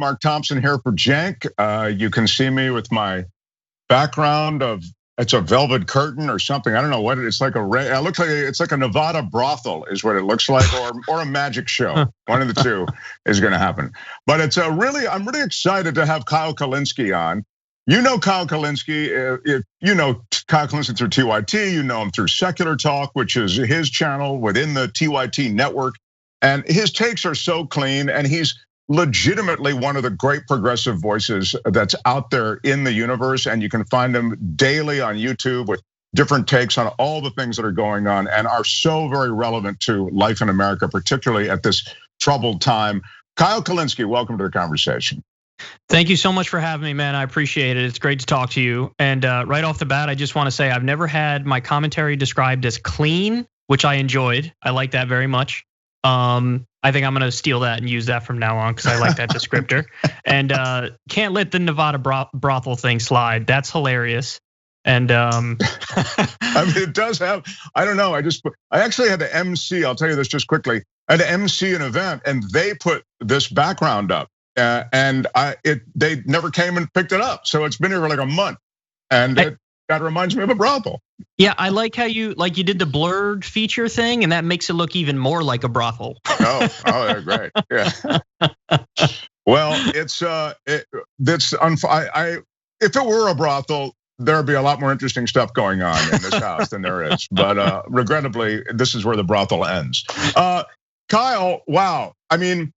Mark Thompson here for Cenk. You can see me with my background of, it's a velvet curtain or something. I don't know what it is. It's like it looks like it's like a Nevada brothel is what it looks like, or a magic show. One of the two is going to happen. But it's I'm really excited to have Kyle Kulinski on. You know Kyle Kulinski. If you know Kyle Kulinski through TYT, you know him through Secular Talk, which is his channel within the TYT network. And his takes are so clean, and he's legitimately one of the great progressive voices that's out there in the universe. And you can find him daily on YouTube with different takes on all the things that are going on and are so very relevant to life in America, particularly at this troubled time. Kyle Kulinski, welcome to the conversation. Thank you so much for having me, man. I appreciate it. It's great to talk to you. And right off the bat, I just want to say I've never had my commentary described as clean, which I enjoyed. I like that very much. I think I'm gonna steal that and use that from now on because I like that descriptor. And can't let the Nevada brothel thing slide. That's hilarious. And I mean, it does have. I don't know. I actually had to MC. I'll tell you this just quickly. I had to MC an event, and they put this background up, and they never came and picked it up. So it's been here for like a month, and that reminds me of a brothel. Yeah, I like how you did the blurred feature thing, and that makes it look even more like a brothel. Oh, they're great. Yeah. Well, if it were a brothel, there'd be a lot more interesting stuff going on in this house than there is. But regrettably, this is where the brothel ends. Kyle, wow. I mean,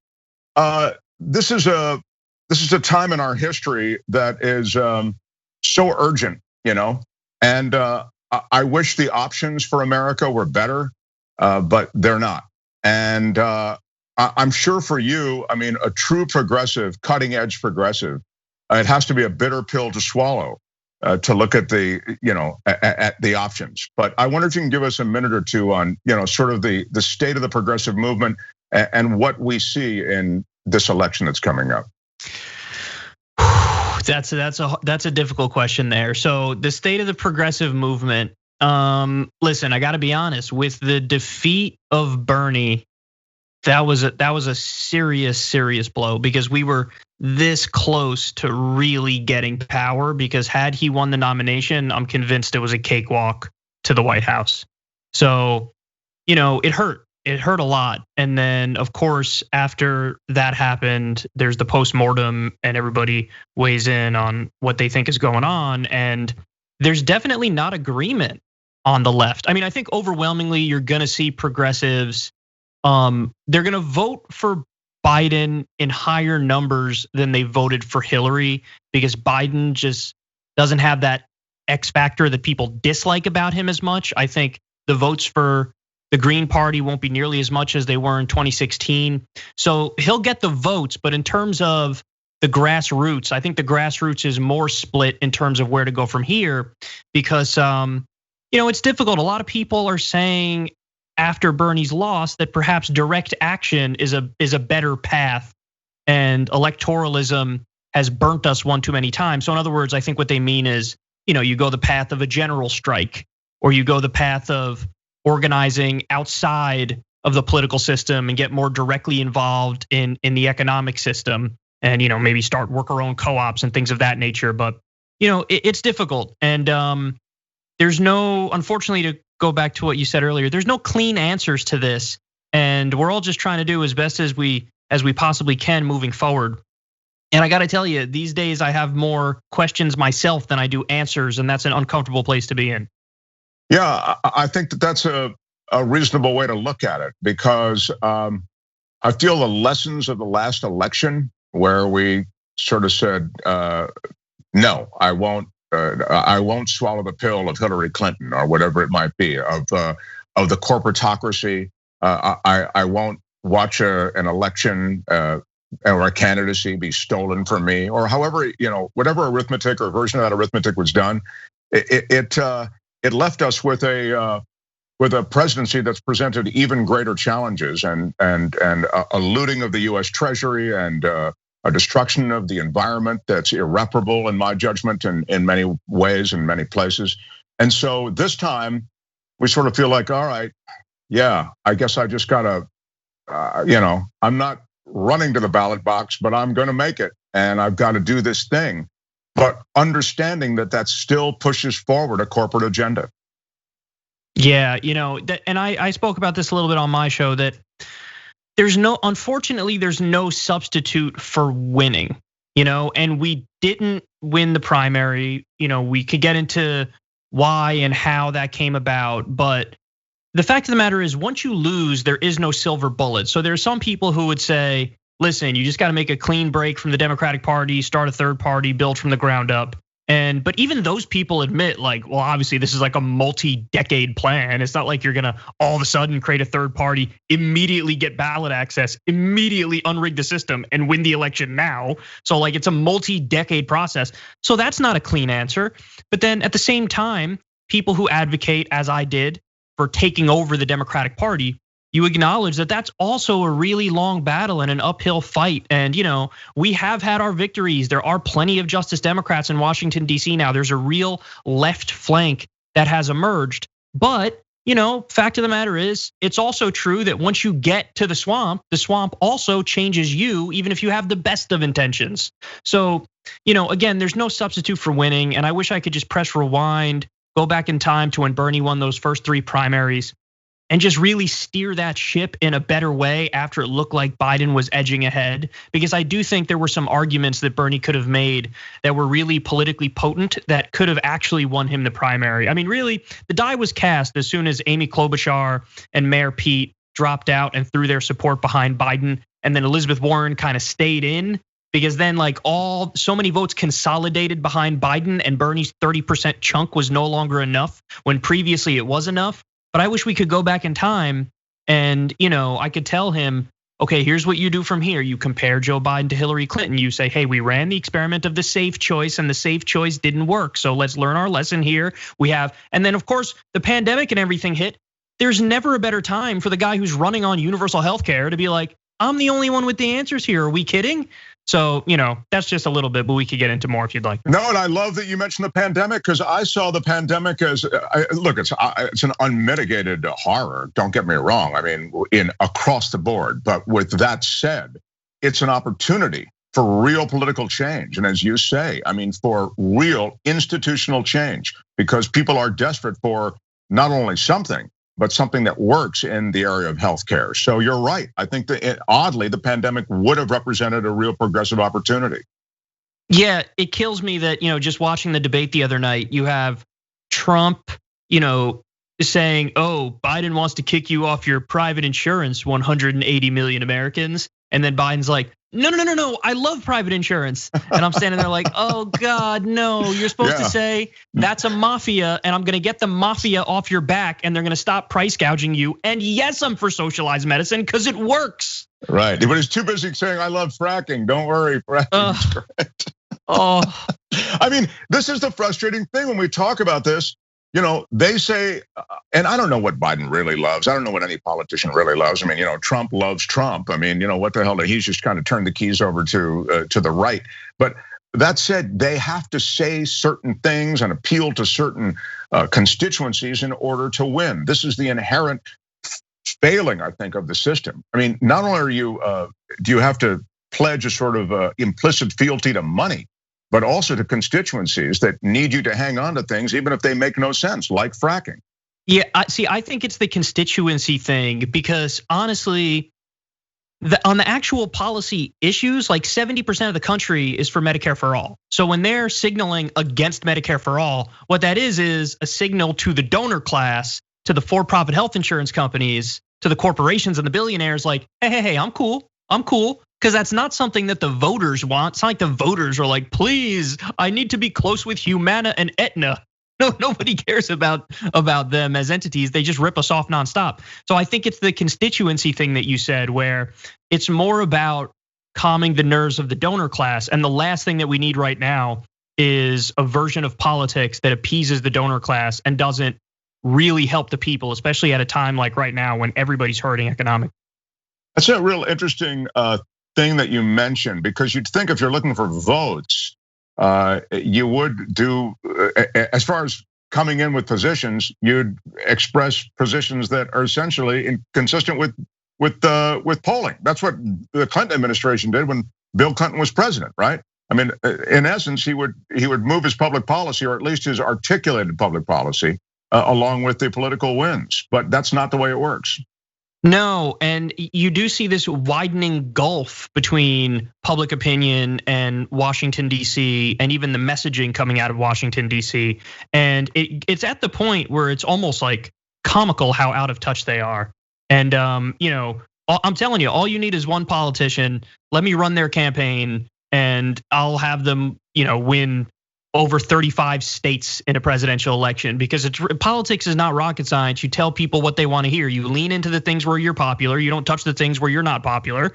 this is a time in our history that is so urgent, you know, and I wish the options for America were better, but they're not. And I'm sure for you, I mean, a true progressive, cutting edge progressive, it has to be a bitter pill to swallow to look at the, at the options. But I wonder if you can give us a minute or two on, sort of the state of the progressive movement and what we see in this election that's coming up. That's a difficult question there. So the state of the progressive movement. Listen, I got to be honest. With the defeat of Bernie, that was a serious blow because we were this close to really getting power. Because had he won the nomination, I'm convinced it was a cakewalk to the White House. So, it hurt. It hurt a lot. And then, of course, after that happened, there's the postmortem and everybody weighs in on what they think is going on. And there's definitely not agreement on the left. I mean, I think overwhelmingly you're gonna see progressives, they're gonna vote for Biden in higher numbers than they voted for Hillary because Biden just doesn't have that X factor that people dislike about him as much. I think the votes for the Green Party won't be nearly as much as they were in 2016. So he'll get the votes, but in terms of the grassroots, I think the grassroots is more split in terms of where to go from here because it's difficult. A lot of people are saying after Bernie's loss that perhaps direct action is a better path, and electoralism has burnt us one too many times. So in other words, I think what they mean is, you go the path of a general strike, or you go the path of organizing outside of the political system and get more directly involved in the economic system, and maybe start worker-owned co-ops and things of that nature. But it's difficult, and there's no, unfortunately, to go back to what you said earlier, there's no clean answers to this, and we're all just trying to do as best as we possibly can moving forward. And I got to tell you, these days I have more questions myself than I do answers, and that's an uncomfortable place to be in. Yeah, I think that's a reasonable way to look at it because I feel the lessons of the last election where we sort of said, no, I won't swallow the pill of Hillary Clinton or whatever it might be, of the corporatocracy. I won't watch an election or a candidacy be stolen from me, or however, whatever arithmetic or version of that arithmetic was done. It left us with a presidency that's presented even greater challenges and a looting of the U.S. Treasury and a destruction of the environment that's irreparable in my judgment in many ways in many places. And so this time we sort of feel like, all right, yeah, I guess I just gotta, I'm not running to the ballot box, but I'm going to make it, and I've got to do this thing. But understanding that still pushes forward a corporate agenda. Yeah, and I spoke about this a little bit on my show, that unfortunately, there's no substitute for winning, and we didn't win the primary. We could get into why and how that came about, but the fact of the matter is, once you lose, there is no silver bullet. So there's some people who would say, listen, you just got to make a clean break from the Democratic Party, start a third party, build from the ground up. But even those people admit, like, well, obviously this is like a multi-decade plan. It's not like you're gonna all of a sudden create a third party, immediately get ballot access, immediately unrig the system and win the election now. So like it's a multi-decade process. So that's not a clean answer. But then at the same time, people who advocate, as I did, for taking over the Democratic Party, you acknowledge that that's also a really long battle and an uphill fight. And we have had our victories. There are plenty of Justice Democrats in Washington, D.C. now. There's a real left flank that has emerged. But fact of the matter is, it's also true that once you get to the swamp also changes you, even if you have the best of intentions. So, again, there's no substitute for winning. And I wish I could just press rewind, go back in time to when Bernie won those first 3 primaries, and just really steer that ship in a better way after it looked like Biden was edging ahead. Because I do think there were some arguments that Bernie could have made that were really politically potent that could have actually won him the primary. I mean, really, the die was cast as soon as Amy Klobuchar and Mayor Pete dropped out and threw their support behind Biden. And then Elizabeth Warren kind of stayed in, because then so many votes consolidated behind Biden, and Bernie's 30% chunk was no longer enough when previously it was enough. But I wish we could go back in time and, I could tell him, okay, here's what you do from here. You compare Joe Biden to Hillary Clinton. You say, hey, we ran the experiment of the safe choice and the safe choice didn't work. So let's learn our lesson here. And then of course, the pandemic and everything hit. There's never a better time for the guy who's running on universal health care to be like, I'm the only one with the answers here. Are we kidding? So, that's just a little bit, but we could get into more if you'd like. No, and I love that you mentioned the pandemic, because I saw the pandemic as, look, it's an unmitigated horror. Don't get me wrong. I mean, across the board. But with that said, it's an opportunity for real political change. And as you say, I mean, for real institutional change, because people are desperate for not only something, but something that works in the area of healthcare. So you're right. I think that oddly, the pandemic would have represented a real progressive opportunity. Yeah, it kills me that, just watching the debate the other night, you have Trump, saying, oh, Biden wants to kick you off your private insurance, 180 million Americans. And then Biden's like, no, I love private insurance. And I'm standing there like, oh God, no, you're supposed to say that's a mafia and I'm gonna get the mafia off your back and they're gonna stop price gouging you. And yes, I'm for socialized medicine because it works. Right, but he's too busy saying, I love fracking, don't worry, fracking's great. I mean, this is the frustrating thing when we talk about this. They say, and I don't know what Biden really loves. I don't know what any politician really loves. I mean, Trump loves Trump. I mean, what the hell? He's just kind of turned the keys over to the right. But that said, they have to say certain things and appeal to certain constituencies in order to win. This is the inherent failing, I think, of the system. I mean, not only are you do you have to pledge a sort of implicit fealty to money, but also to constituencies that need you to hang on to things, even if they make no sense, like fracking. Yeah, I think it's the constituency thing, because honestly, on the actual policy issues, like 70% of the country is for Medicare for all. So when they're signaling against Medicare for all, what that is a signal to the donor class, to the for-profit health insurance companies, to the corporations and the billionaires, like, hey, I'm cool. Because that's not something that the voters want. It's not like the voters are like, please, I need to be close with Humana and Aetna. No, nobody cares about them as entities. They just rip us off nonstop. So I think it's the constituency thing that you said, where it's more about calming the nerves of the donor class. And the last thing that we need right now is a version of politics that appeases the donor class and doesn't really help the people, especially at a time like right now when everybody's hurting economically. That's a real interesting thing that you mentioned, because you'd think if you're looking for votes, you would do, as far as coming in with positions, you'd express positions that are essentially consistent with polling. That's what the Clinton administration did when Bill Clinton was president, right? I mean, in essence, he would move his public policy, or at least his articulated public policy, along with the political wins. But that's not the way it works. No, and you do see this widening gulf between public opinion and Washington, D.C., and even the messaging coming out of Washington, D.C. And it's at the point where it's almost like comical how out of touch they are. And I'm telling you, all you need is one politician. Let me run their campaign, and I'll have them, win over 35 states in a presidential election, because politics is not rocket science. You tell people what they want to hear. You lean into the things where you're popular. You don't touch the things where you're not popular.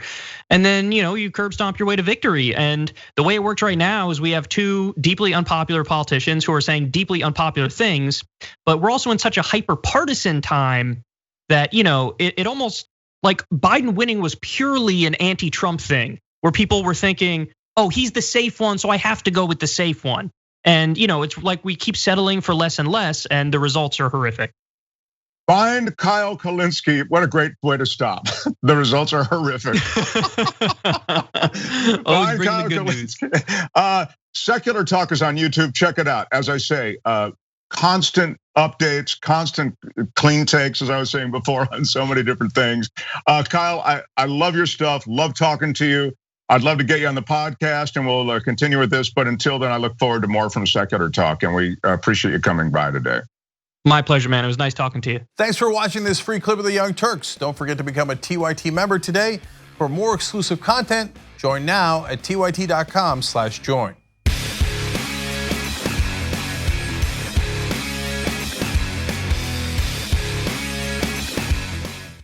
And then, you curb stomp your way to victory. And the way it works right now is we have two deeply unpopular politicians who are saying deeply unpopular things, but we're also in such a hyper partisan time that, it almost like Biden winning was purely an anti-Trump thing, where people were thinking, oh, he's the safe one, so I have to go with the safe one. And it's like we keep settling for less and less, and the results are horrific. Find Kyle Kulinski. What a great way to stop. The results are horrific. Always bring the good news. Secular Talk is on YouTube. Check it out. As I say, constant updates, constant clean takes, as I was saying before, on so many different things. Kyle, I love your stuff. Love talking to you. I'd love to get you on the podcast, and we'll continue with this. But until then, I look forward to more from Secular Talk, and we appreciate you coming by today. My pleasure, man. It was nice talking to you. Thanks for watching this free clip of the Young Turks. Don't forget to become a TYT member today. For more exclusive content, join now at tyt.com/join.